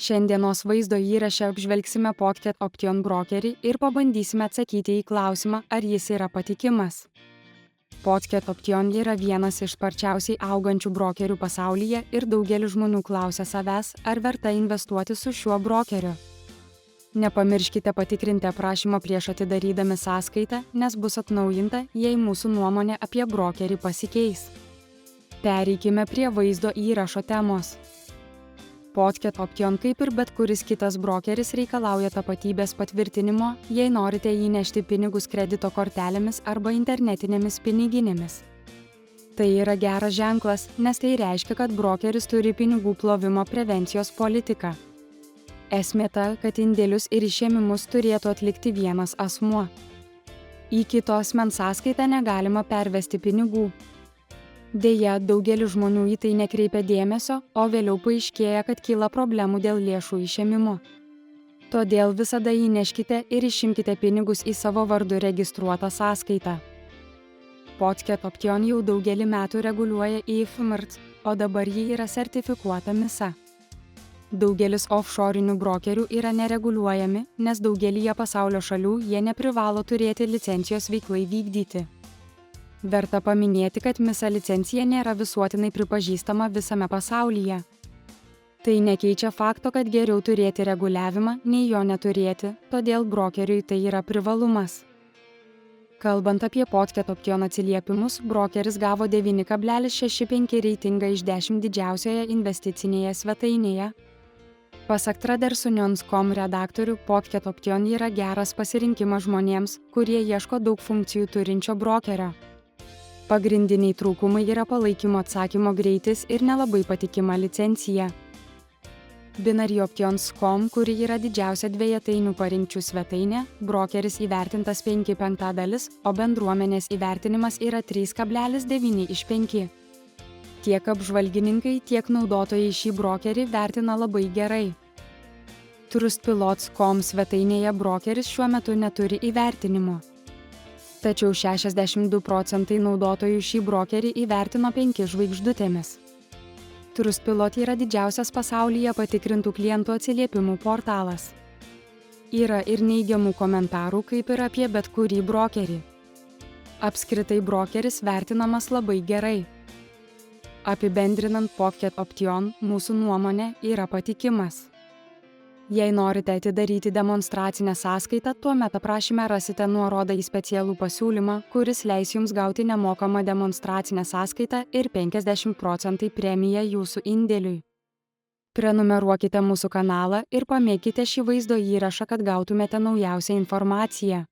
Šiandienos vaizdo įraše apžvelgsime Pocket Option brokerį ir pabandysime atsakyti į klausimą, ar jis yra patikimas. Pocket Option yra vienas iš sparčiausiai augančių brokerių pasaulyje ir daugelis žmonių klausia savęs, ar verta investuoti su šiuo brokeriu. Nepamirškite patikrinti aprašymą prieš atidarydami sąskaitą, nes bus atnaujinta, jei mūsų nuomonė apie brokerį pasikeis. Pereikime prie vaizdo įrašo temos. Pocket Option, kaip ir bet kuris kitas brokeris, reikalauja tapatybės patvirtinimo, jei norite įnešti pinigus kredito kortelėmis arba internetinėmis piniginėmis. Tai yra geras ženklas, nes tai reiškia, kad brokeris turi pinigų plovimo prevencijos politiką. Esmė ta, kad indėlius ir išėmimus turėtų atlikti vienas asmuo. Į kito asmens sąskaitą negalima pervesti pinigų. Deja, daugelis žmonių į tai nekreipia dėmesio, o vėliau paaiškėja, kad kyla problemų dėl lėšų išėmimo. Todėl visada įneškite ir išimkite pinigus į savo vardu registruotą sąskaitą. Pocket Option jau daugelį metų reguliuoja IFMRT, o dabar ji yra sertifikuota MISA. Daugelis offshore'inių brokerių yra nereguliuojami, nes daugelyje pasaulio šalių jie neprivalo turėti licencijos veiklai vykdyti. Verta paminėti, kad MISA licencija nėra visuotinai pripažįstama visame pasaulyje. Tai nekeičia fakto, kad geriau turėti reguliavimą, nei jo neturėti, todėl brokeriui tai yra privalumas. Kalbant apie Pocket Option atsiliepimus, brokeris gavo 9,65 reitingą iš 10 didžiausioje investicinėje svetainėje. Pasak Tradersunions.com redaktorių, Pocket Option yra geras pasirinkimas žmonėms, kurie ieško daug funkcijų turinčio brokerio. Pagrindiniai trūkumai yra palaikymo atsakymo greitis ir nelabai patikima licencija. Binary.options.com, kuri yra didžiausia dvejetainių parinkčių svetainė, brokeris įvertintas 5/5, o bendruomenės įvertinimas yra 3,9 iš 5. Tiek apžvalgininkai, tiek naudotojai šį brokerį vertina labai gerai. Trustpilots.com svetainėje brokeris šiuo metu neturi įvertinimo. Tačiau 62% naudotojų šį brokerį įvertino 5 žvaigždutėmis. Trustpilot yra didžiausias pasaulyje patikrintų klientų atsiliepimų portalas. Yra ir neigiamų komentarų, kaip ir apie bet kurį brokerį. Apskritai brokeris vertinamas labai gerai. Apibendrinant, Pocket Option, mūsų nuomonė, yra patikimas. Jei norite atidaryti demonstracinę sąskaitą, tuomet aprašyme rasite nuorodą į specialų pasiūlymą, kuris leis jums gauti nemokamą demonstracinę sąskaitą ir 50% premiją jūsų indėliui. Prenumeruokite mūsų kanalą ir pamėgkite šį vaizdo įrašą, kad gautumėte naujausią informaciją.